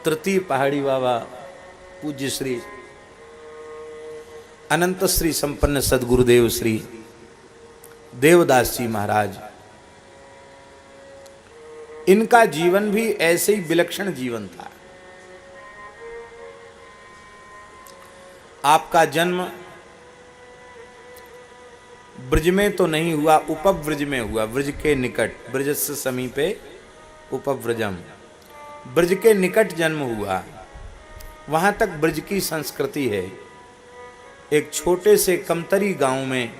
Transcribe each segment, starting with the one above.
तृतीय पहाड़ी बाबा पूज्य श्री अनंत श्री संपन्न सदगुरुदेव श्री देवदास जी महाराज, इनका जीवन भी ऐसे ही विलक्षण जीवन था। आपका जन्म ब्रज में तो नहीं हुआ, उपव्रज में हुआ, ब्रज के निकट, ब्रजस्य समीपे उपव्रजम, ब्रज के निकट जन्म हुआ। वहां तक ब्रज की संस्कृति है। एक छोटे से कमतरी गांव में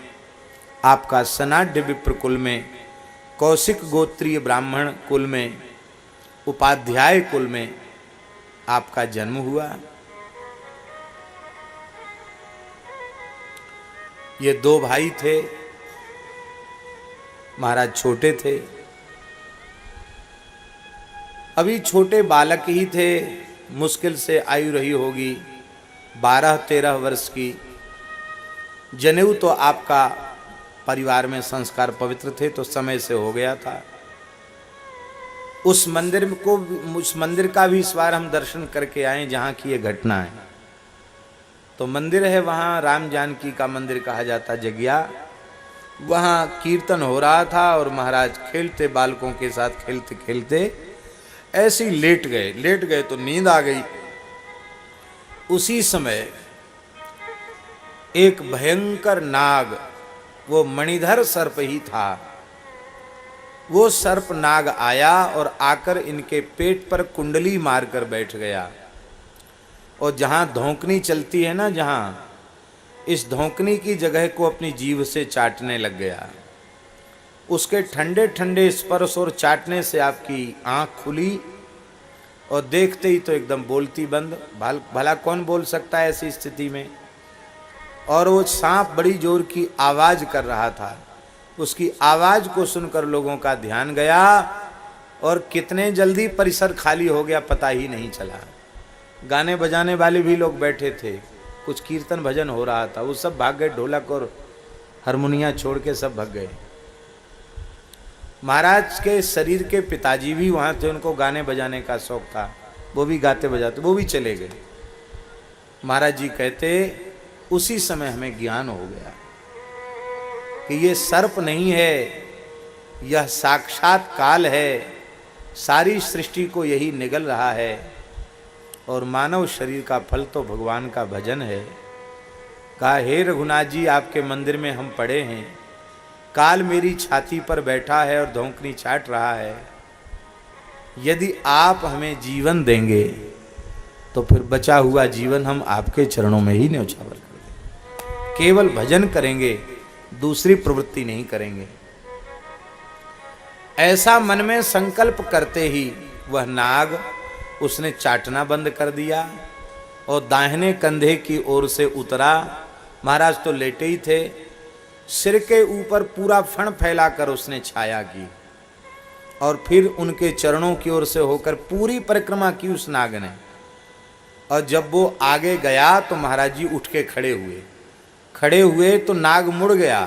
आपका सनाढ़ विप्र कुल में, कौशिक गोत्रीय ब्राह्मण कुल में, उपाध्याय कुल में आपका जन्म हुआ। ये दो भाई थे, महाराज छोटे थे, अभी छोटे बालक ही थे, मुश्किल से आयु रही होगी 12-13 वर्ष की। जनेऊ तो आपका परिवार में संस्कार पवित्र थे तो समय से हो गया था। उस मंदिर का भी इस बार हम दर्शन करके आए जहाँ की ये घटना है। तो मंदिर है वहाँ, राम जानकी का मंदिर कहा जाता, जगिया। वहाँ कीर्तन हो रहा था और महाराज खेलते, बालकों के साथ खेलते खेलते ऐसे ही लेट गए तो नींद आ गई। उसी समय एक भयंकर नाग, वो मणिधर सर्प ही था, वो सर्प नाग आया और आकर इनके पेट पर कुंडली मारकर बैठ गया। और जहां धौंकनी चलती है ना, जहां, इस धौंकनी की जगह को अपनी जीभ से चाटने लग गया। उसके ठंडे ठंडे स्पर्श और चाटने से आपकी आंख खुली और देखते ही तो एकदम बोलती बंद। भला कौन बोल सकता है ऐसी स्थिति में। और वो सांप बड़ी जोर की आवाज कर रहा था। उसकी आवाज को सुनकर लोगों का ध्यान गया और कितने जल्दी परिसर खाली हो गया पता ही नहीं चला। गाने बजाने वाले भी लोग बैठे थे, कुछ कीर्तन भजन हो रहा था, वो सब भाग गए, ढोलक और हारमोनिया छोड़ के सब भाग गए। महाराज के शरीर के पिताजी भी वहां थे, उनको गाने बजाने का शौक था, वो भी गाते बजाते, वो भी चले गए। महाराज जी कहते उसी समय हमें ज्ञान हो गया कि ये सर्प नहीं है, यह साक्षात काल है, सारी सृष्टि को यही निगल रहा है और मानव शरीर का फल तो भगवान का भजन है। कहा, हे रघुनाथ जी, आपके मंदिर में हम पड़े हैं, काल मेरी छाती पर बैठा है और धौंकनी चाट रहा है। यदि आप हमें जीवन देंगे तो फिर बचा हुआ जीवन हम आपके चरणों में ही न्यौछावर कर देंगे, केवल भजन करेंगे, दूसरी प्रवृत्ति नहीं करेंगे। ऐसा मन में संकल्प करते ही वह नाग, उसने चाटना बंद कर दिया और दाहिने कंधे की ओर से उतरा। महाराज तो लेटे ही थे, सिर के ऊपर पूरा फण फैलाकर उसने छाया की और फिर उनके चरणों की ओर से होकर पूरी परिक्रमा की उस नाग ने। और जब वो आगे गया तो महाराज जी उठ के खड़े हुए तो नाग मुड़ गया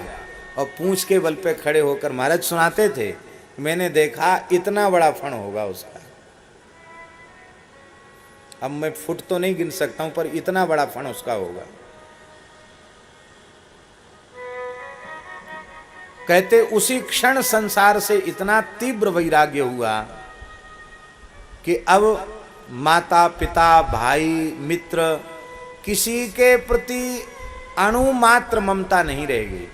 और पूंछ के बल पे खड़े होकर महाराज सुनाते थे, मैंने देखा इतना बड़ा फण होगा उसका। अब मैं फुट तो नहीं गिन सकता हूं पर इतना बड़ा फण उसका होगा। कहते उसी क्षण संसार से इतना तीव्र वैराग्य हुआ कि अब माता पिता भाई मित्र किसी के प्रति अणु मात्र ममता नहीं रह गई।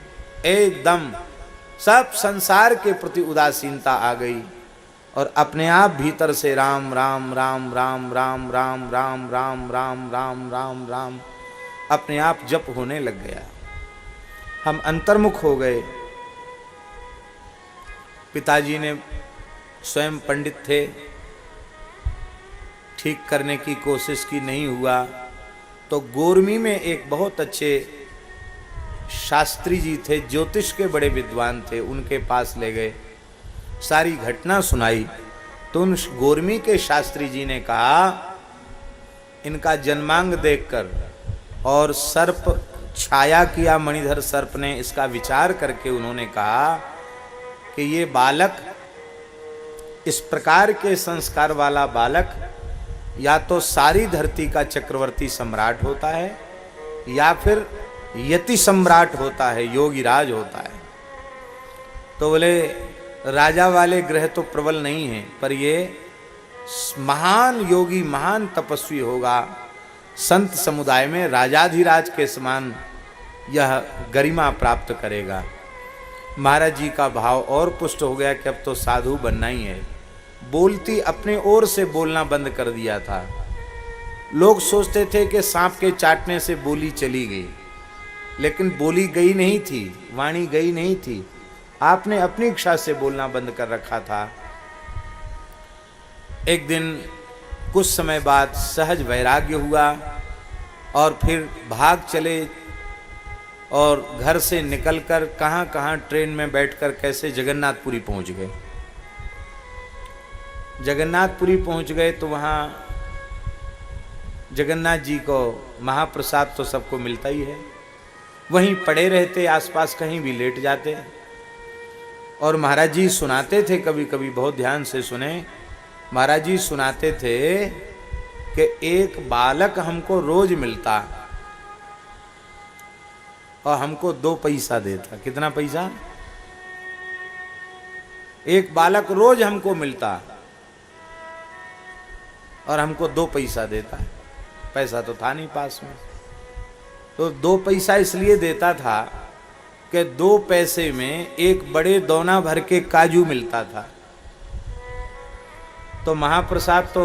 एकदम सब संसार के प्रति उदासीनता आ गई और अपने आप भीतर से राम राम राम राम राम राम राम राम राम राम राम राम अपने आप जप होने लग गया। हम अंतर्मुख हो गए। पिताजी ने स्वयं पंडित थे, ठीक करने की कोशिश की, नहीं हुआ तो गोरमी में एक बहुत अच्छे शास्त्री जी थे, ज्योतिष के बड़े विद्वान थे, उनके पास ले गए, सारी घटना सुनाई। तो उन गोरमी के शास्त्री जी ने कहा, इनका जन्मांग देखकर और सर्प छाया किया मणिधर सर्प ने, इसका विचार करके उन्होंने कहा कि ये बालक, इस प्रकार के संस्कार वाला बालक या तो सारी धरती का चक्रवर्ती सम्राट होता है या फिर यति सम्राट होता है, योगी राज होता है। तो बोले राजा वाले ग्रह तो प्रबल नहीं हैं, पर ये महान योगी महान तपस्वी होगा, संत समुदाय में राजाधिराज के समान यह गरिमा प्राप्त करेगा। महाराज जी का भाव और पुष्ट हो गया कि अब तो साधु बनना ही है। बोलती अपने ओर से बोलना बंद कर दिया था। लोग सोचते थे कि सांप के चाटने से बोली चली गई, लेकिन बोली गई नहीं थी, वाणी गई नहीं थी। आपने अपनी इच्छा से बोलना बंद कर रखा था। एक दिन कुछ समय बाद सहज वैराग्य हुआ और फिर भाग चले और घर से निकलकर कहाँ कहाँ ट्रेन में बैठकर कैसे जगन्नाथपुरी पहुँच गए। जगन्नाथपुरी पहुँच गए तो वहाँ जगन्नाथ जी को महाप्रसाद तो सबको मिलता ही है, वहीं पड़े रहते, आसपास कहीं भी लेट जाते। और महाराज जी सुनाते थे, कभी कभी बहुत ध्यान से सुने, महाराज जी सुनाते थे कि एक बालक हमको रोज मिलता और हमको 2 पैसा देता। कितना पैसा? एक बालक रोज हमको मिलता और हमको 2 पैसा देता। पैसा तो था नहीं पास में, तो 2 पैसा इसलिए देता था कि 2 पैसे में एक बड़े दोना भर के काजू मिलता था। तो महाप्रसाद तो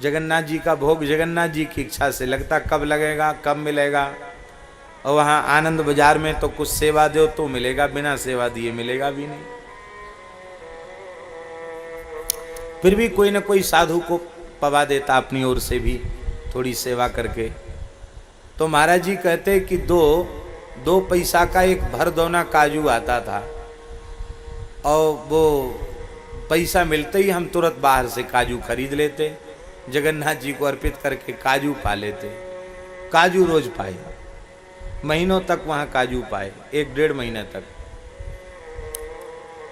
जगन्नाथ जी का भोग जगन्नाथ जी की इच्छा से लगता, कब लगेगा कब मिलेगा। और वहाँ आनंद बाजार में तो कुछ सेवा दो तो मिलेगा, बिना सेवा दिए मिलेगा भी नहीं। फिर भी कोई ना कोई साधु को पवा देता अपनी ओर से भी थोड़ी सेवा करके। तो महाराज जी कहते कि 2 पैसा का एक भर दोना काजू आता था और वो पैसा मिलते ही हम तुरंत बाहर से काजू खरीद लेते, जगन्नाथ जी को अर्पित करके काजू पा लेते। काजू रोज पाए, महीनों तक वहाँ काजू पाए, 1-1.5 महीने तक।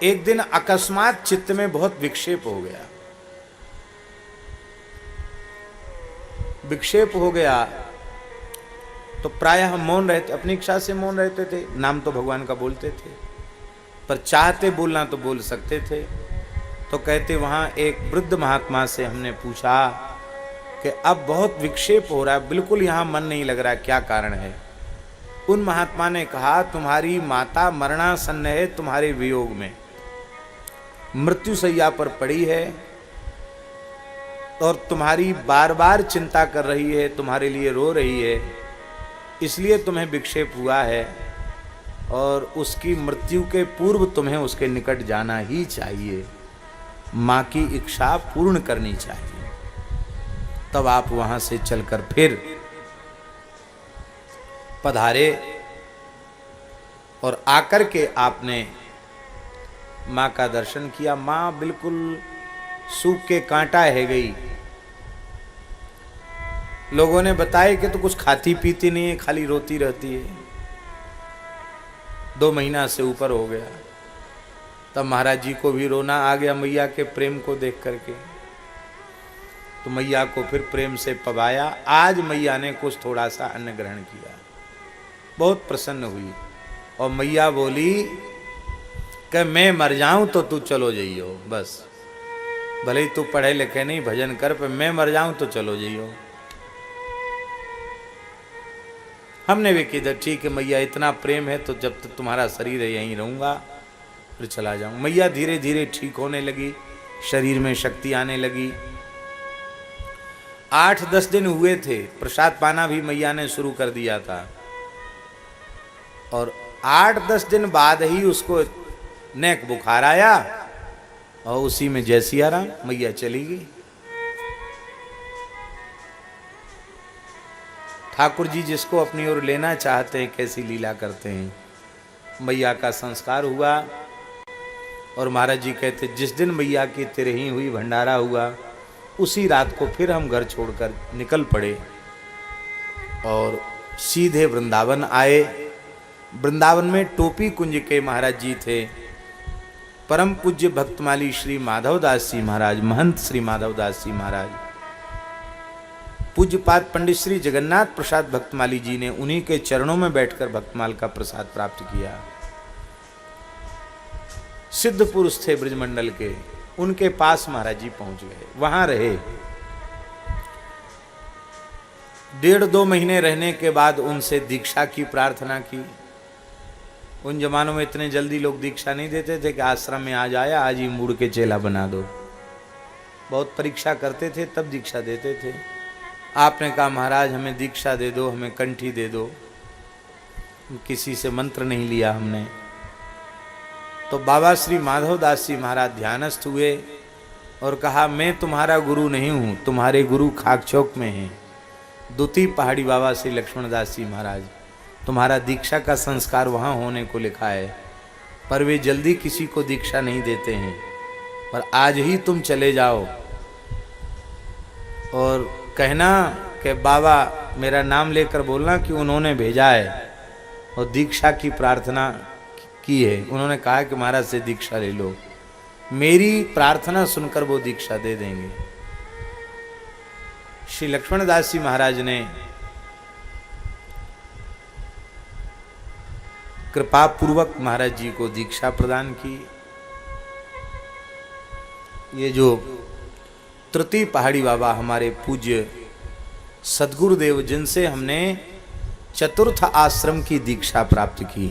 एक दिन अकस्मात चित्त में बहुत विक्षेप हो गया। विक्षेप हो गया तो प्रायः हम मौन रहते, अपनी इच्छा से मौन रहते थे। नाम तो भगवान का बोलते थे, पर चाहते बोलना तो बोल सकते थे। तो कहते वहाँ एक वृद्ध महात्मा से हमने पूछा कि अब बहुत विक्षेप हो रहा है, बिल्कुल यहाँ मन नहीं लग रहा है, क्या कारण है? उन महात्मा ने कहा तुम्हारी माता मरणासन्न है, तुम्हारे वियोग में मृत्यु शैया पर पड़ी है और तुम्हारी बार बार चिंता कर रही है, तुम्हारे लिए रो रही है, इसलिए तुम्हें विक्षेप हुआ है और उसकी मृत्यु के पूर्व तुम्हें उसके निकट जाना ही चाहिए, माँ की इच्छा पूर्ण करनी चाहिए। तब आप वहां से चलकर फिर पधारे और आकर के आपने माँ का दर्शन किया। माँ बिल्कुल सूख के कांटा है गई। लोगों ने बताया कि तो कुछ खाती पीती नहीं है, खाली रोती रहती है। 2 महीना से ऊपर हो गया। तब महाराज जी को भी रोना आ गया मैया के प्रेम को देख करके। तो मैया को फिर प्रेम से पवाया। आज मैया ने कुछ थोड़ा सा अन्न ग्रहण किया, बहुत प्रसन्न हुई और मैया बोली कि मैं मर जाऊं तो तू चलो जाइयो, बस भले ही तू पढ़े लिखे नहीं भजन कर, पर मैं मर जाऊं तो चलो जाइयो। हमने भी किधर ठीक है मैया, इतना प्रेम है तो जब तक तुम्हारा शरीर है यहीं रहूंगा, फिर चला जाऊं। मैया धीरे धीरे ठीक होने लगी, शरीर में शक्ति आने लगी। 8-10 दिन हुए थे, प्रसाद पाना भी मैया ने शुरू कर दिया था और 8-10 दिन बाद ही उसको नेक बुखार आया और उसी में जय सिया राम मैया चली गई। ठाकुर जी जिसको अपनी ओर लेना चाहते हैं कैसी लीला करते हैं। मैया का संस्कार हुआ और महाराज जी कहते जिस दिन मैया की तिरही हुई, भंडारा हुआ, उसी रात को फिर हम घर छोड़कर निकल पड़े और सीधे वृंदावन आए। वृंदावन में टोपी कुंज के महाराज जी थे, परम पूज्य भक्तमाली श्री माधवदास जी महाराज, महंत श्री माधवदास जी महाराज। पूज्यपाद पंडित श्री जगन्नाथ प्रसाद भक्तमाली जी ने उन्हीं के चरणों में बैठकर भक्तमाल का प्रसाद प्राप्त किया। सिद्ध पुरुष थे ब्रजमंडल के, उनके पास महाराज जी पहुंच गए, वहां रहे। 1.5-2 महीने रहने के बाद उनसे दीक्षा की प्रार्थना की। उन जमानों में इतने जल्दी लोग दीक्षा नहीं देते थे कि आश्रम में आज आया आज ही मुड़ के चेला बना दो। बहुत परीक्षा करते थे तब दीक्षा देते थे। आपने कहा महाराज हमें दीक्षा दे दो, हमें कंठी दे दो। किसी से मंत्र नहीं लिया हमने। तो बाबा श्री माधव दास जी महाराज ध्यानस्थ हुए और कहा मैं तुम्हारा गुरु नहीं हूँ, तुम्हारे गुरु खाकचौक में हैं, दूती पहाड़ी बाबा श्री लक्ष्मण दास जी महाराज। तुम्हारा दीक्षा का संस्कार वहाँ होने को लिखा है, पर वे जल्दी किसी को दीक्षा नहीं देते हैं। पर आज ही तुम चले जाओ और कहना कि बाबा मेरा नाम लेकर बोलना कि उन्होंने भेजा है और दीक्षा की प्रार्थना की है। उन्होंने कहा कि महाराज से दीक्षा ले लो, मेरी प्रार्थना सुनकर वो दीक्षा दे देंगे। श्री लक्ष्मण दास जी महाराज ने कृपा पूर्वक महाराज जी को दीक्षा प्रदान की। ये जो तृतीय पहाड़ी बाबा हमारे पूज्य सद्गुरुदेव, जिनसे हमने चतुर्थ आश्रम की दीक्षा प्राप्त की,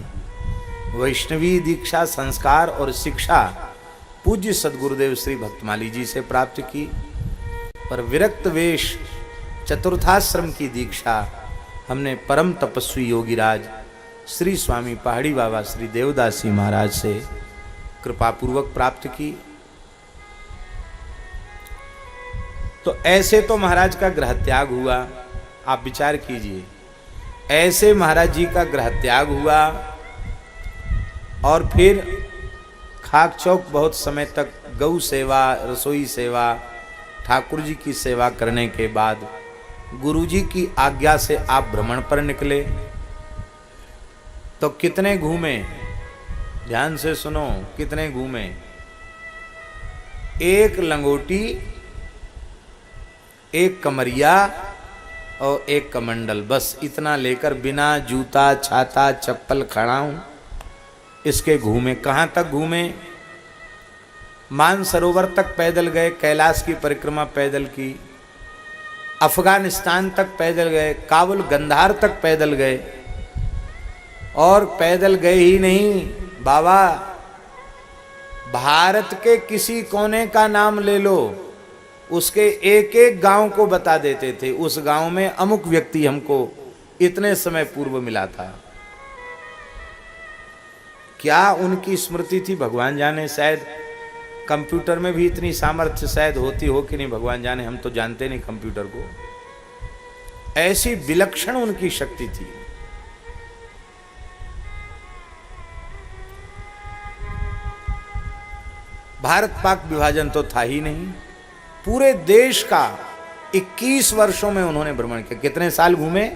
वैष्णवी दीक्षा संस्कार और शिक्षा पूज्य सद्गुरुदेव श्री भक्तमाली जी से प्राप्त की। पर विरक्त वेश चतुर्थाश्रम की दीक्षा हमने परम तपस्वी योगीराज श्री स्वामी पहाड़ी बाबा श्री देवदास जी महाराज से कृपा पूर्वक प्राप्त की। तो ऐसे तो महाराज का ग्रह त्याग हुआ। आप विचार कीजिए, ऐसे महाराज जी का ग्रह त्याग हुआ और फिर खाकचौक बहुत समय तक गौ सेवा, रसोई सेवा, ठाकुर जी की सेवा करने के बाद गुरु जी की आज्ञा से आप भ्रमण पर निकले। तो कितने घूमे, ध्यान से सुनो, कितने घूमे। एक लंगोटी, एक कमरिया और एक कमंडल, बस इतना लेकर बिना जूता छाता चप्पल खड़ाऊं इसके घूमे। कहाँ तक घूमे? मानसरोवर तक पैदल गए, कैलाश की परिक्रमा पैदल की, अफगानिस्तान तक पैदल गए, काबुल गंधार तक पैदल गए। और पैदल गए ही नहीं बाबा, भारत के किसी कोने का नाम ले लो, उसके एक एक गांव को बता देते थे, उस गांव में अमुक व्यक्ति हमको इतने समय पूर्व मिला था। क्या उनकी स्मृति थी भगवान जाने। शायद कंप्यूटर में भी इतनी सामर्थ्य शायद होती हो कि नहीं भगवान जाने, हम तो जानते नहीं कंप्यूटर को। ऐसी विलक्षण उनकी शक्ति थी। भारत पाक विभाजन तो था ही नहीं, पूरे देश का 21 वर्षों में उन्होंने भ्रमण किया। कितने साल घूमे?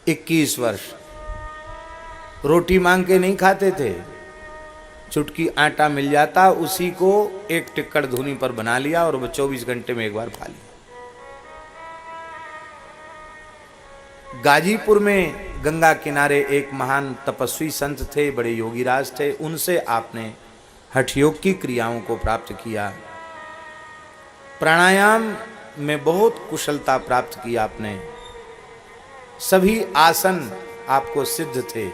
21 वर्ष। रोटी मांग के नहीं खाते थे, चुटकी आटा मिल जाता, उसी को एक टिक्कड़ धुनी पर बना लिया और वो 24 घंटे में एक बार खा लिया। गाजीपुर में गंगा किनारे एक महान तपस्वी संत थे, बड़े योगीराज थे, उनसे आपने हठयोग की क्रियाओं को प्राप्त किया। प्राणायाम में बहुत कुशलता प्राप्त की आपने। सभी आसन आपको सिद्ध थे,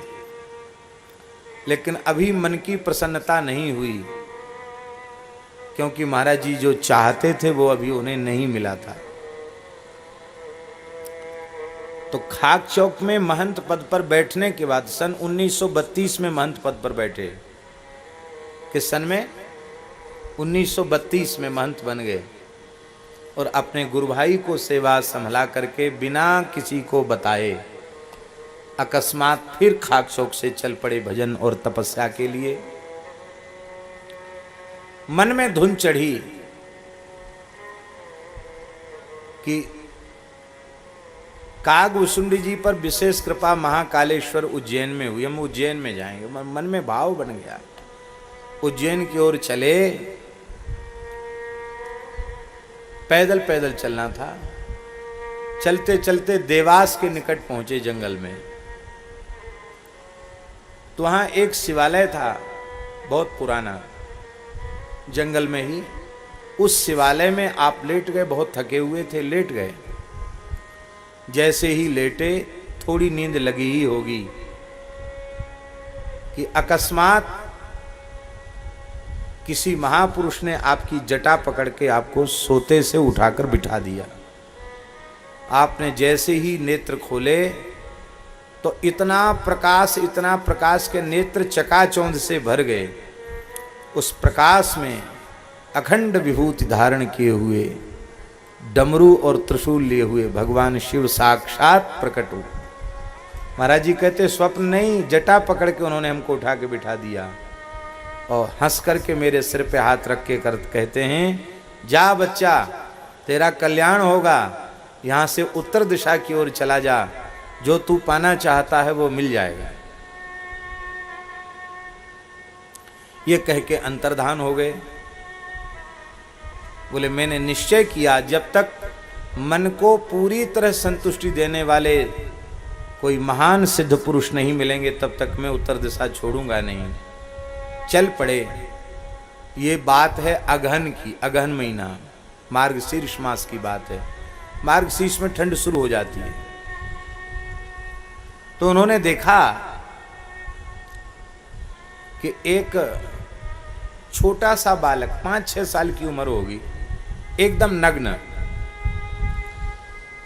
लेकिन अभी मन की प्रसन्नता नहीं हुई, क्योंकि महाराज जी जो चाहते थे वो अभी उन्हें नहीं मिला था। तो खाकचौक में महंत पद पर बैठने के बाद सन 1932 में महंत पद पर बैठे। किस सन में? 1932 में महंत बन गए और अपने गुरु भाई को सेवा संभला करके बिना किसी को बताए अकस्मात फिर खाकचौक से चल पड़े भजन और तपस्या के लिए। मन में धुन चढ़ी कि कागभूषुंडी जी पर विशेष कृपा महाकालेश्वर उज्जैन में हुई, हम उज्जैन में जाएंगे। मन में भाव बन गया, उज्जैन की ओर चले। पैदल पैदल चलना था, चलते चलते देवास के निकट पहुंचे जंगल में। तो वहां एक शिवालय था बहुत पुराना, जंगल में ही। उस शिवालय में आप लेट गए, बहुत थके हुए थे, लेट गए। जैसे ही लेटे, थोड़ी नींद लगी ही होगी कि अकस्मात किसी महापुरुष ने आपकी जटा पकड़ के आपको सोते से उठाकर बिठा दिया। आपने जैसे ही नेत्र खोले तो इतना प्रकाश के नेत्र चकाचौंध से भर गए। उस प्रकाश में अखंड विभूति धारण किए हुए, डमरू और त्रिशूल लिए हुए भगवान शिव साक्षात प्रकट हुए। महाराज जी कहते स्वप्न नहीं, जटा पकड़ के उन्होंने हमको उठा के बिठा दिया और हंस करके मेरे सिर पे हाथ रख के कहते हैं, जा बच्चा, तेरा कल्याण होगा, यहाँ से उत्तर दिशा की ओर चला जा, जो तू पाना चाहता है वो मिल जाएगा। ये कह के अंतर्धान हो गए। बोले मैंने निश्चय किया जब तक मन को पूरी तरह संतुष्टि देने वाले कोई महान सिद्ध पुरुष नहीं मिलेंगे तब तक मैं उत्तर दिशा छोड़ूंगा नहीं। चल पड़े। ये बात है अगहन की, अगहन महीना, मार्गशीर्ष मास की बात है। मार्गशीर्ष में ठंड शुरू हो जाती है। तो उन्होंने देखा कि एक छोटा सा बालक 5-6 साल की उम्र होगी, एकदम नग्न,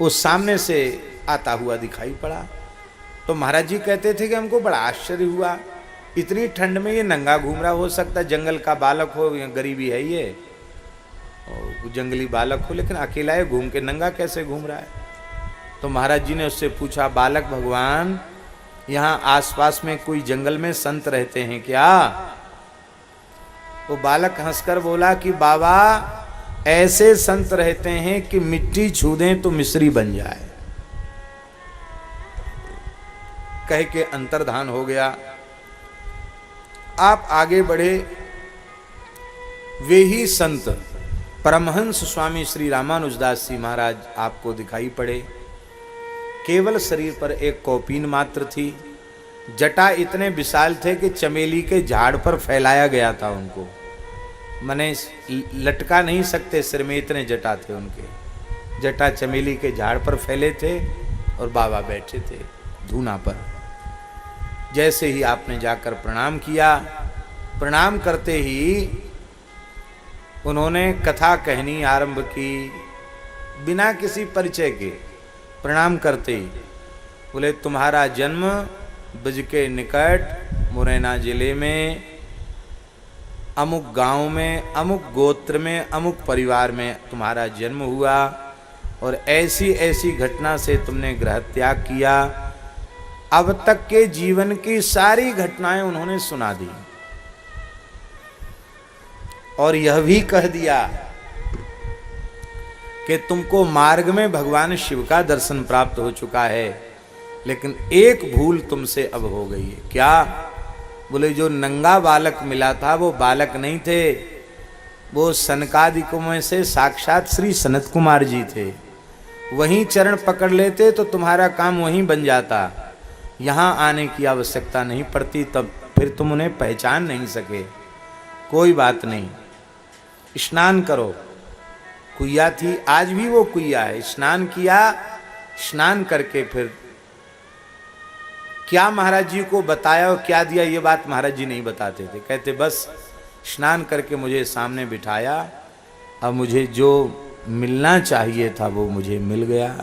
वो सामने से आता हुआ दिखाई पड़ा। तो महाराज जी कहते थे कि हमको बड़ा आश्चर्य हुआ, इतनी ठंड में ये नंगा घूम रहा, हो सकता जंगल का बालक हो, गरीबी है ये, और जंगली बालक हो, लेकिन अकेला है, घूम के नंगा कैसे घूम रहा है। तो महाराज जी ने उससे पूछा, बालक भगवान, यहाँ आसपास में कोई जंगल में संत रहते हैं क्या? वो बालक हंसकर बोला कि बाबा, ऐसे संत रहते हैं कि मिट्टी छू दें तो मिस्री बन जाए। कह के अंतर्धान हो गया। आप आगे बढ़े। वे ही संत परमहंस स्वामी श्री रामानुजदास जी महाराज आपको दिखाई पड़े। केवल शरीर पर एक कौपीन मात्र थी। जटा इतने विशाल थे कि चमेली के झाड़ पर फैलाया गया था उनको, मने लटका नहीं सकते सिर में, इतने जटा थे उनके। जटा चमेली के झाड़ पर फैले थे और बाबा बैठे थे धूना पर। जैसे ही आपने जाकर प्रणाम किया, प्रणाम करते ही उन्होंने कथा कहनी आरंभ की, बिना किसी परिचय के। प्रणाम करते ही बोले, तुम्हारा जन्म ब्रज के निकट मुरैना जिले में अमुक गांव में, अमुक गोत्र में, अमुक परिवार में तुम्हारा जन्म हुआ और ऐसी ऐसी घटना से तुमने गृह त्याग किया। अब तक के जीवन की सारी घटनाएं उन्होंने सुना दी और यह भी कह दिया कि तुमको मार्ग में भगवान शिव का दर्शन प्राप्त हो चुका है, लेकिन एक भूल तुमसे अब हो गई है। क्या? बोले, जो नंगा बालक मिला था वो बालक नहीं थे, वो सनकादिकों में से साक्षात श्री सनत कुमार जी थे। वहीं चरण पकड़ लेते तो तुम्हारा काम वहीं बन जाता, यहाँ आने की आवश्यकता नहीं पड़ती, तब फिर तुम उन्हें पहचान नहीं सके। कोई बात नहीं, स्नान करो। कुइया थी, आज भी वो कुइया है। स्नान किया, स्नान करके फिर क्या महाराज जी को बताया और क्या दिया, ये बात महाराज जी नहीं बताते थे। कहते बस स्नान करके मुझे सामने बिठाया, अब मुझे जो मिलना चाहिए था वो मुझे मिल गया।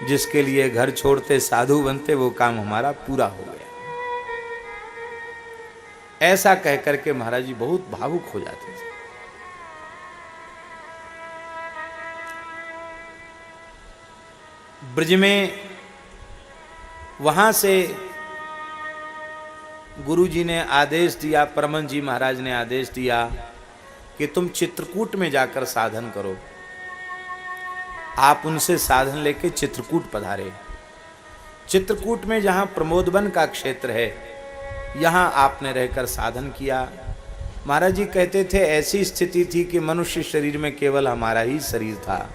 जिसके लिए घर छोड़ते साधु बनते, वो काम हमारा पूरा हो गया। ऐसा कह करके महाराज जी बहुत भावुक हो जाते थे। ब्रज में वहां से गुरु जी ने आदेश दिया, परमहंस जी महाराज ने आदेश दिया कि तुम चित्रकूट में जाकर साधन करो। आप उनसे साधन लेके चित्रकूट पधारे। चित्रकूट में जहाँ प्रमोदवन का क्षेत्र है, यहाँ आपने रहकर साधन किया। महाराज जी कहते थे ऐसी स्थिति थी कि मनुष्य शरीर में केवल हमारा ही शरीर था,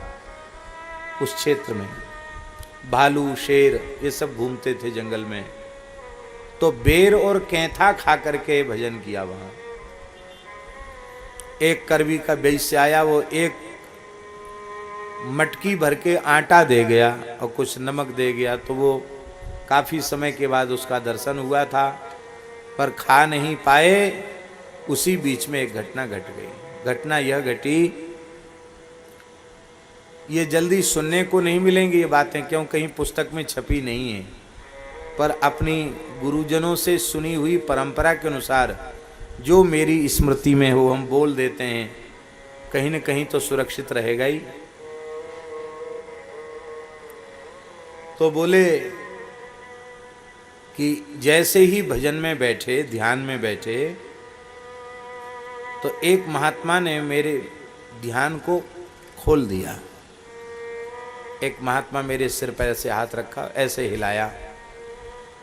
उस क्षेत्र में भालू शेर ये सब घूमते थे जंगल में, तो बेर और कैंथा खा करके भजन किया वहां। एक करवी का वैश्य आया, वो एक मटकी भर के आटा दे गया और कुछ नमक दे गया, तो वो काफी समय के बाद उसका दर्शन हुआ था, पर खा नहीं पाए। उसी बीच में एक घटना घट गई। घटना यह घटी, ये जल्दी सुनने को नहीं मिलेंगी ये बातें, क्यों कहीं पुस्तक में छपी नहीं है, पर अपनी गुरुजनों से सुनी हुई परंपरा के अनुसार जो मेरी स्मृति में हो हम बोल देते हैं, कहीं न कहीं तो सुरक्षित रहेगा ही। तो बोले कि जैसे ही भजन में बैठे, ध्यान में बैठे, तो एक महात्मा ने मेरे ध्यान को खोल दिया। एक महात्मा मेरे सिर पर ऐसे हाथ रखा, ऐसे हिलाया,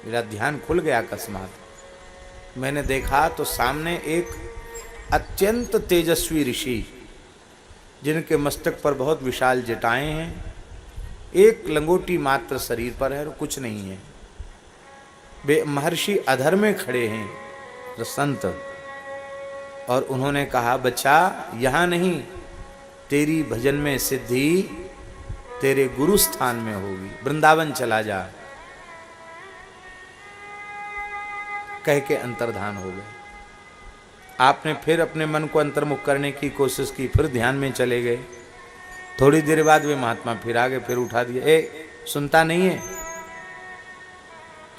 मेरा ध्यान खुल गया अकस्मात। मैंने देखा तो सामने एक अत्यंत तेजस्वी ऋषि, जिनके मस्तक पर बहुत विशाल जटाएं हैं, एक लंगोटी मात्र शरीर पर है और कुछ नहीं है। वे महर्षि अधर में खड़े हैं, तो संत, और उन्होंने कहा, बच्चा यहाँ नहीं, तेरी भजन में सिद्धि तेरे गुरु स्थान में होगी, वृंदावन चला जा। कह के अंतर्धान हो गए। आपने फिर अपने मन को अंतर्मुख करने की कोशिश की, फिर ध्यान में चले गए। थोड़ी देर बाद वे महात्मा फिर आ गए, फिर उठा दिया, ए सुनता नहीं है,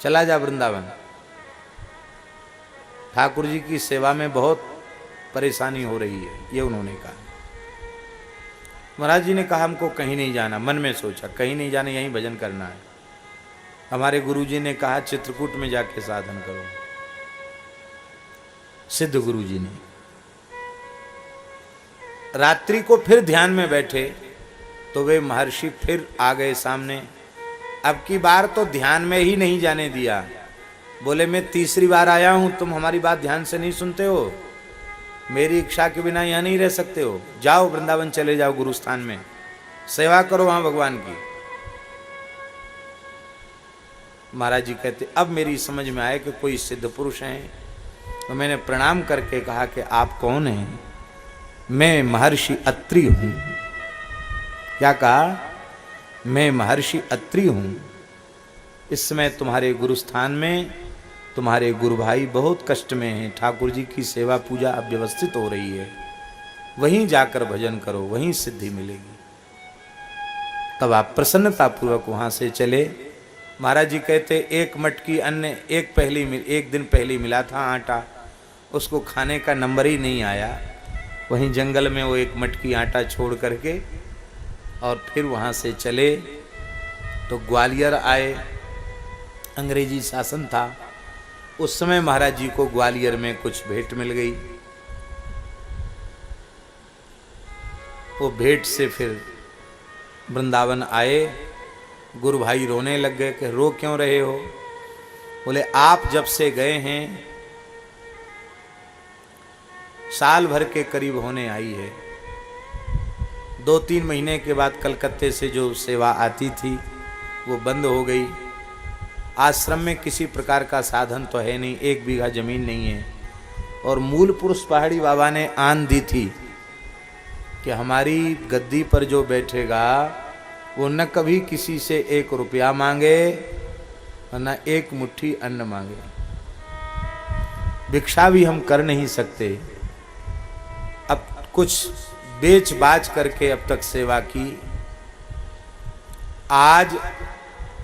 चला जा वृंदावन। ठाकुर जी की सेवा में बहुत परेशानी हो रही है, ये उन्होंने कहा। महाराज जी ने कहा, हमको कहीं नहीं जाना। मन में सोचा कहीं नहीं जाना, यहीं भजन करना है। हमारे गुरुजी ने कहा, चित्रकूट में जाके साधन करो। सिद्ध गुरुजी ने रात्रि को फिर ध्यान में बैठे, तो वे महर्षि फिर आ गए सामने। अब की बार तो ध्यान में ही नहीं जाने दिया। बोले, मैं तीसरी बार आया हूं, तुम हमारी बात ध्यान से नहीं सुनते हो, मेरी इच्छा के बिना यहां नहीं रह सकते हो, जाओ वृंदावन चले जाओ, गुरुस्थान में सेवा करो वहां भगवान की। महाराज जी कहते, अब मेरी समझ में आया कि कोई सिद्ध पुरुष हैं। तो मैंने प्रणाम करके कहा कि आप कौन हैं? मैं महर्षि अत्रि हूं। क्या कहा? मैं महर्षि अत्रि हूं। इस समय तुम्हारे गुरुस्थान में तुम्हारे गुरु भाई बहुत कष्ट में हैं, ठाकुर जी की सेवा पूजा अव्यवस्थित हो रही है, वहीं जाकर भजन करो, वहीं सिद्धि मिलेगी। तब आप प्रसन्नतापूर्वक वहां से चले। महाराज जी कहते, एक मटकी अन्न एक दिन पहले मिला था आटा, उसको खाने का नंबर ही नहीं आया। वहीं जंगल में वो एक मटकी आटा छोड़ करके और फिर वहाँ से चले। तो ग्वालियर आए, अंग्रेजी शासन था उस समय। महाराज जी को ग्वालियर में कुछ भेंट मिल गई। वो भेंट से फिर वृंदावन आए। गुरु भाई रोने लग गए कि रो क्यों रहे हो? बोले, आप जब से गए हैं साल भर के करीब होने आई है। 2-3 महीने के बाद कलकत्ते से जो सेवा आती थी वो बंद हो गई। आश्रम में किसी प्रकार का साधन तो है नहीं, 1 बीघा जमीन नहीं है। और मूल पुरुष पहाड़ी बाबा ने आन दी थी कि हमारी गद्दी पर जो बैठेगा वो न कभी किसी से 1 रुपया मांगे और न 1 मुट्ठी अन्न मांगे। भिक्षा भी हम कर नहीं सकते। अब कुछ बेच बाच करके अब तक सेवा की। आज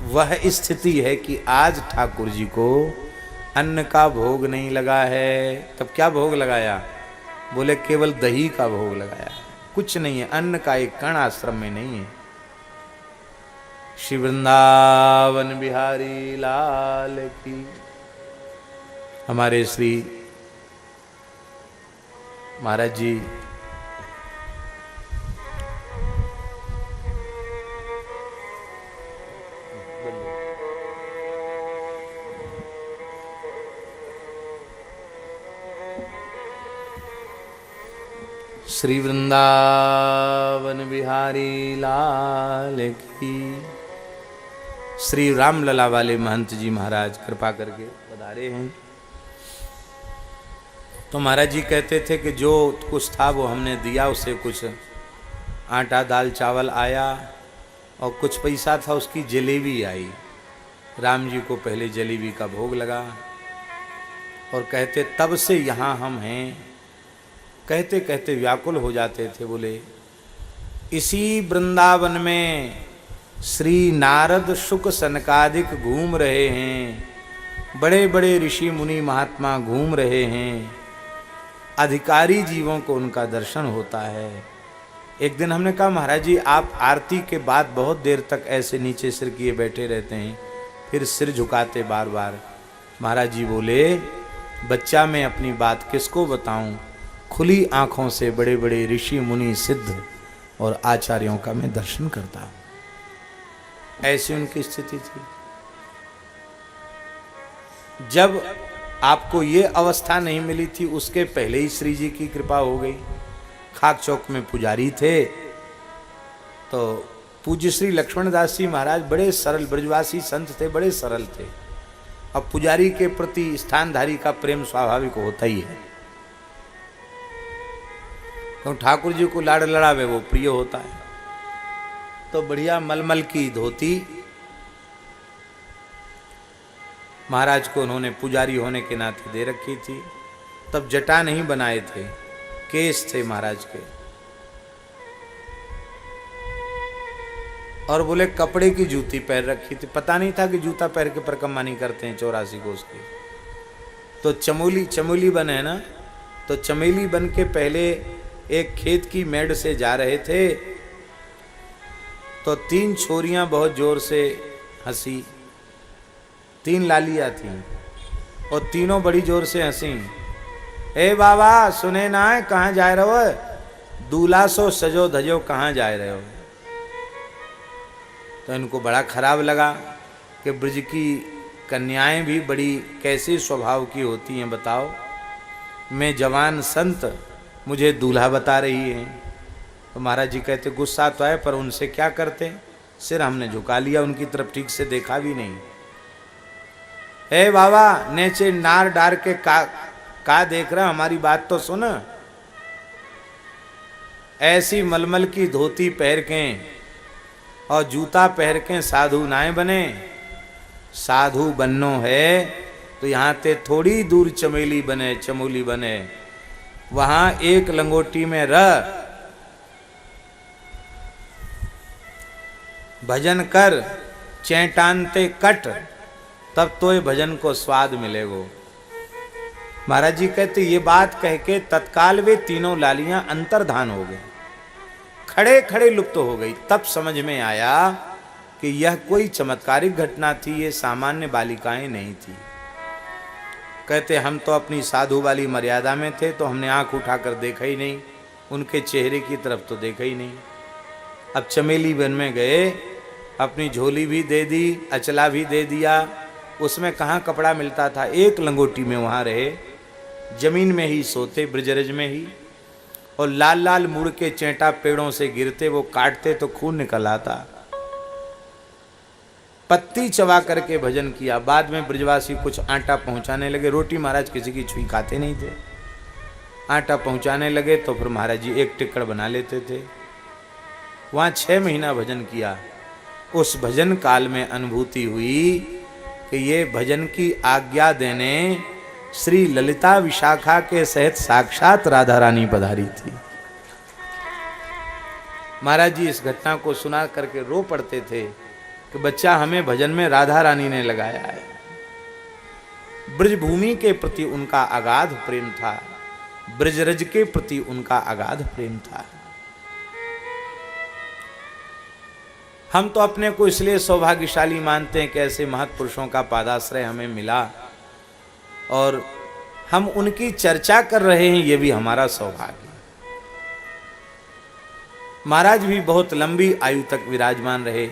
वह स्थिति है कि आज ठाकुर जी को अन्न का भोग नहीं लगा है। तब क्या भोग लगाया? बोले, केवल दही का भोग लगाया, कुछ नहीं है, अन्न का एक कण आश्रम में नहीं है। श्री वृंदावन बिहारी लाल की। हमारे श्री महाराज जी श्री वृंदावन बिहारी लाल की। श्री रामलला वाले महंत जी महाराज कृपा करके पधारे हैं। तो महाराज जी कहते थे कि जो कुछ था वो हमने दिया, उसे कुछ आटा दाल चावल आया और कुछ पैसा था, उसकी जलेबी आई। राम जी को पहले जलेबी का भोग लगा और कहते तब से यहाँ हम हैं। कहते कहते व्याकुल हो जाते थे, बोले इसी वृंदावन में श्री नारद शुक सनकादिक घूम रहे हैं, बड़े बड़े ऋषि मुनि महात्मा घूम रहे हैं, अधिकारी जीवों को उनका दर्शन होता है। एक दिन हमने कहा महाराज जी आप आरती के बाद बहुत देर तक ऐसे नीचे सिर किए बैठे रहते हैं, फिर सिर झुकाते बार बार। महाराज जी बोले बच्चा मैं अपनी बात किसको बताऊं, खुली आंखों से बड़े बड़े ऋषि मुनि सिद्ध और आचार्यों का मैं दर्शन करता हूं। ऐसी उनकी स्थिति थी। जब आपको ये अवस्था नहीं मिली थी उसके पहले ही श्री जी की कृपा हो गई। खाक चौक में पुजारी थे, तो पूज्य श्री लक्ष्मण दास जी महाराज बड़े सरल ब्रजवासी संत थे, बड़े सरल थे। अब पुजारी के प्रति स्थानधारी का प्रेम स्वाभाविक होता ही है, तो ठाकुर जी को लाड़ लड़ावे वो प्रिय होता है। तो बढ़िया मलमल की धोती महाराज को उन्होंने पुजारी होने के नाते दे रखी थी। तब जटा नहीं बनाए थे, केस थे महाराज के। और बोले कपड़े की जूती पहन रखी थी। पता नहीं था कि जूता पहन के परिक्रमा नहीं करते हैं 84 कोस की। तो चमोली बन है ना, तो चमेली बन के पहले एक खेत की मेड़ से जा रहे थे, तो 3 छोरियां बहुत जोर से हंसी। 3 लालियां थीं और तीनों बड़ी जोर से हंसी। ए बाबा सुने ना है, कहाँ जा रहे हो, दूल्हा सो सजो धजो कहाँ जा रहे हो। तो इनको बड़ा खराब लगा कि ब्रज की कन्याएं भी बड़ी कैसे स्वभाव की होती हैं बताओ। मैं जवान संत, मुझे दूल्हा बता रही है। तो महाराज जी कहते गुस्सा तो है पर उनसे क्या करते, सिर हमने झुका लिया, उनकी तरफ ठीक से देखा भी नहीं। हे बाबा नीचे नार डार के का देख रहा, हमारी बात तो सुन। ऐसी मलमल की धोती पहन के और जूता पहन के साधु नाए बने। साधु बननो है तो यहाँ ते थोड़ी दूर चमेली बने, चमोली बने, वहां एक लंगोटी में रह, भजन कर, चैटानते कट, तब तो ये भजन को स्वाद मिलेगो। महाराज जी कहते ये बात कह के तत्काल वे तीनों लालियां अंतर्धान हो गई, खड़े खड़े लुप्त हो गई। तब समझ में आया कि यह कोई चमत्कारिक घटना थी, ये सामान्य बालिकाएं नहीं थी। कहते हम तो अपनी साधु वाली मर्यादा में थे, तो हमने आंख उठाकर देखा ही नहीं, उनके चेहरे की तरफ तो देखा ही नहीं। अब चमेली वन में गए, अपनी झोली भी दे दी, अचला भी दे दिया, उसमें कहाँ कपड़ा मिलता था। एक लंगोटी में वहाँ रहे, जमीन में ही सोते, ब्रजरज में ही, और लाल लाल मुड़ के चेंटा पेड़ों से गिरते, वो काटते तो खून निकल आता। पत्ती चबा करके भजन किया। बाद में ब्रजवासी कुछ आटा पहुंचाने लगे, रोटी महाराज किसी की छुई खाते नहीं थे। आटा पहुंचाने लगे तो फिर महाराज जी एक टिक्कड़ बना लेते थे। वहाँ 6 महीना भजन किया। उस भजन काल में अनुभूति हुई कि ये भजन की आज्ञा देने श्री ललिता विशाखा के सहित साक्षात राधा रानी पधारी थी। महाराज जी इस घटना को सुना करके रो पड़ते थे कि बच्चा हमें भजन में राधा रानी ने लगाया है। ब्रजभूमि के प्रति उनका अगाध प्रेम था, ब्रजरज के प्रति उनका अगाध प्रेम था। हम तो अपने को इसलिए सौभाग्यशाली मानते हैं कि ऐसे महत्पुरुषों का पादाश्रय हमें मिला और हम उनकी चर्चा कर रहे हैं, ये भी हमारा सौभाग्य। महाराज भी बहुत लंबी आयु तक विराजमान रहे।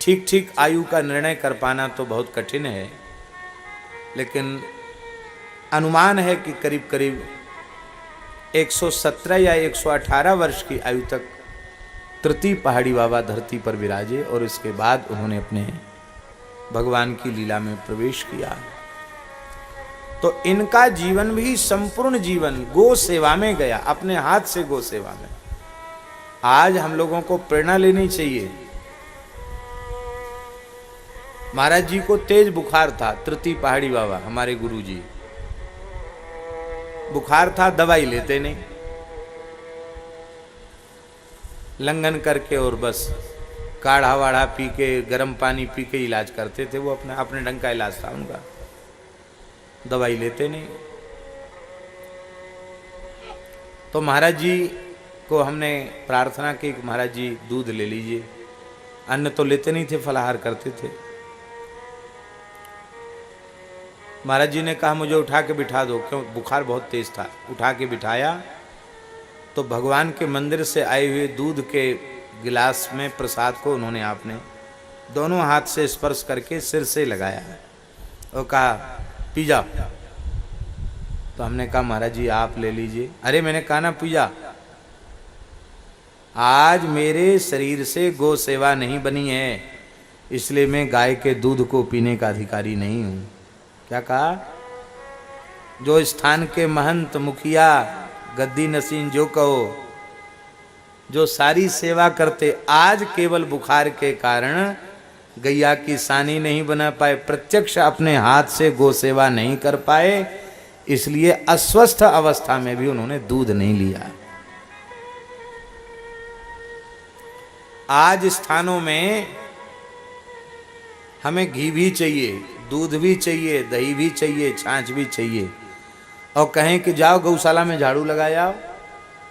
ठीक ठीक आयु का निर्णय कर पाना तो बहुत कठिन है, लेकिन अनुमान है कि करीब करीब 117 या 118 वर्ष की आयु तक तृतीय पहाड़ी बाबा धरती पर विराजे और इसके बाद उन्होंने अपने भगवान की लीला में प्रवेश किया। तो इनका जीवन भी संपूर्ण जीवन गो सेवा में गया, अपने हाथ से गो सेवा में। आज हम लोगों को प्रेरणा लेनी चाहिए। महाराज जी को तेज बुखार था, तृतीय पहाड़ी बाबा हमारे गुरु जी, बुखार था, दवाई लेते नहीं, लंघन करके और बस काढ़ा वाढ़ा पी के गर्म पानी पी के इलाज करते थे। वो अपने अपने ढंग का इलाज था उनका, दवाई लेते नहीं। तो महाराज जी को हमने प्रार्थना की कि महाराज जी दूध ले लीजिए। अन्न तो लेते नहीं थे, फलाहार करते थे। महाराज जी ने कहा मुझे उठा के बिठा दो, क्यों बुखार बहुत तेज था। उठा के बिठाया तो भगवान के मंदिर से आए हुए दूध के गिलास में प्रसाद को उन्होंने आपने दोनों हाथ से स्पर्श करके सिर से लगाया और कहा पी जा। तो हमने कहा महाराज जी आप ले लीजिए। अरे मैंने कहा ना पी जा, आज मेरे शरीर से गो सेवा नहीं बनी है, इसलिए मैं गाय के दूध को पीने का अधिकारी नहीं हूं। क्या कहा? जो स्थान के महंत मुखिया गद्दी नसीन जो कहो, जो सारी सेवा करते, आज केवल बुखार के कारण गैया की सानी नहीं बना पाए, प्रत्यक्ष अपने हाथ से गो सेवा नहीं कर पाए, इसलिए अस्वस्थ अवस्था में भी उन्होंने दूध नहीं लिया। आज स्थानों में हमें घी भी चाहिए, दूध भी चाहिए, दही भी चाहिए, छाछ भी चाहिए, और कहें कि जाओ गौशाला में झाड़ू लगा आओ,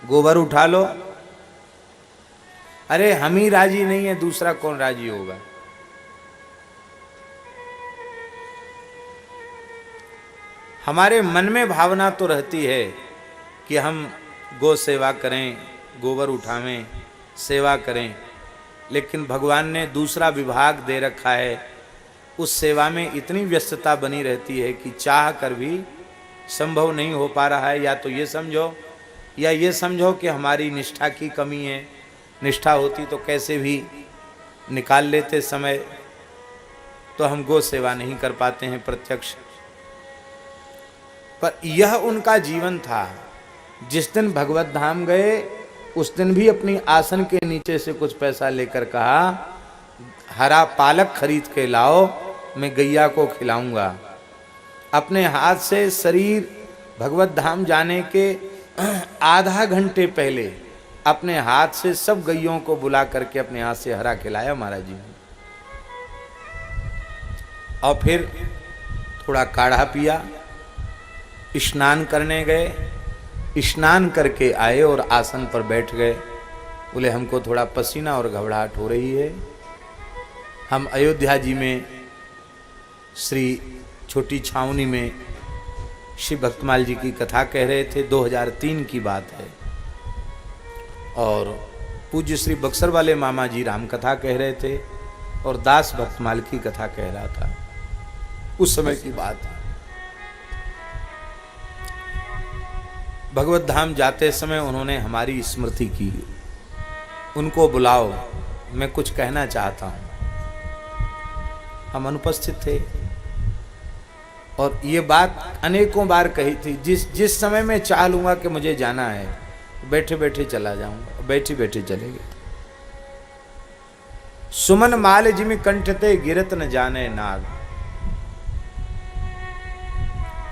गोबर उठा लो। अरे हम ही राजी नहीं है, दूसरा कौन राजी होगा? हमारे मन में भावना तो रहती है कि हम गो सेवा करें, गोबर उठावें, सेवा करें, लेकिन भगवान ने दूसरा विभाग दे रखा है। उस सेवा में इतनी व्यस्तता बनी रहती है कि चाह कर भी संभव नहीं हो पा रहा है। या तो ये समझो, या ये समझो कि हमारी निष्ठा की कमी है। निष्ठा होती तो कैसे भी निकाल लेते समय, तो हम गो सेवा नहीं कर पाते हैं प्रत्यक्ष। पर यह उनका जीवन था। जिस दिन भगवत धाम गए उस दिन भी अपनी आसन के नीचे से कुछ पैसा लेकर कहा हरा पालक खरीद के लाओ, मैं गैया को खिलाऊंगा। अपने हाथ से शरीर भगवत धाम जाने के आधा घंटे पहले अपने हाथ से सब गैयों को बुला करके अपने हाथ से हरा खिलाया महाराज जी ने। और फिर थोड़ा काढ़ा पिया, स्नान करने गए, स्नान करके आए और आसन पर बैठ गए। बोले हमको थोड़ा पसीना और घबराहट हो रही है। हम अयोध्या जी में श्री छोटी छावनी में श्री भक्तमाल जी की कथा कह रहे थे, 2003 की बात है। और पूज्य श्री बक्सर वाले मामा जी राम कथा कह रहे थे और दास भक्तमाल की कथा कह रहा था। उस समय की बात है। भगवत धाम जाते समय उन्होंने हमारी स्मृति की। उनको बुलाओ, मैं कुछ कहना चाहता हूं। हम अनुपस्थित थे और ये बात अनेकों बार कही थी। जिस समय मैं चाह लूंगा कि मुझे जाना है, बैठे बैठे चला जाऊंगा, बैठे बैठे चले गए। सुमन माल जिमि कंठते गिरत न जाने नाग।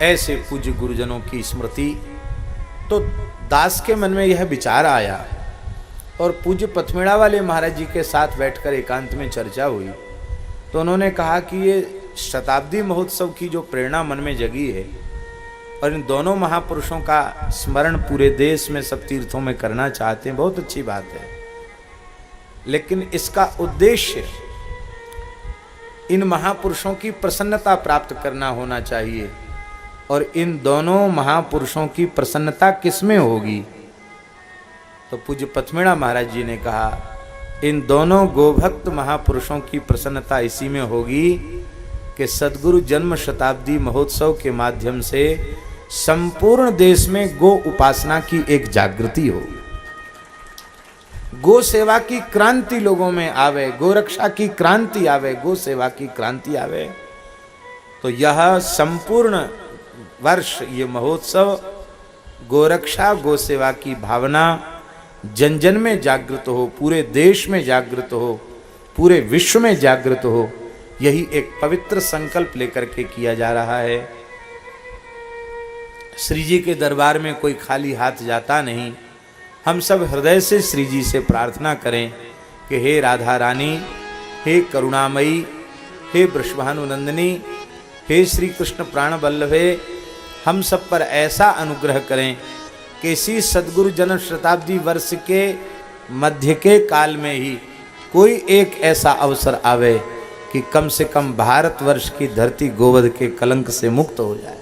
ऐसे पूज्य गुरुजनों की स्मृति। तो दास के मन में यह विचार आया और पूज्य पथमेड़ा वाले महाराज जी के साथ बैठकर एकांत में चर्चा हुई। तो उन्होंने कहा कि ये शताब्दी महोत्सव की जो प्रेरणा मन में जगी है और इन दोनों महापुरुषों का स्मरण पूरे देश में सब तीर्थों में करना चाहते हैं, बहुत अच्छी बात है। लेकिन इसका उद्देश्य इन महापुरुषों की प्रसन्नता प्राप्त करना होना चाहिए। और इन दोनों महापुरुषों की प्रसन्नता किसमें होगी? तो पूज्य पथमेड़ा महाराज जी ने कहा इन दोनों गोभक्त महापुरुषों की प्रसन्नता इसी में होगी कि सद्गुरु जन्म शताब्दी महोत्सव के माध्यम से संपूर्ण देश में गो उपासना की एक जागृति हो, गो सेवा की क्रांति लोगों में आवे, गो रक्षा की क्रांति आवे, गो सेवा की क्रांति आवे। तो यह संपूर्ण वर्ष ये महोत्सव गोरक्षा गो सेवा की भावना जन जन में जागृत हो, पूरे देश में जागृत हो, पूरे विश्व में जागृत हो, यही एक पवित्र संकल्प लेकर के किया जा रहा है। श्री जी के दरबार में कोई खाली हाथ जाता नहीं। हम सब हृदय से श्री जी से प्रार्थना करें कि हे राधा रानी, हे करुणामयी, हे वृषभानुनंदिनी, हे श्री कृष्ण प्राण वल्लभे, हम सब पर ऐसा अनुग्रह करें कि इसी सद्गुरु जन्म शताब्दी वर्ष के मध्य के काल में ही कोई एक ऐसा अवसर आवे कि कम से कम भारतवर्ष की धरती गोवध के कलंक से मुक्त हो जाए।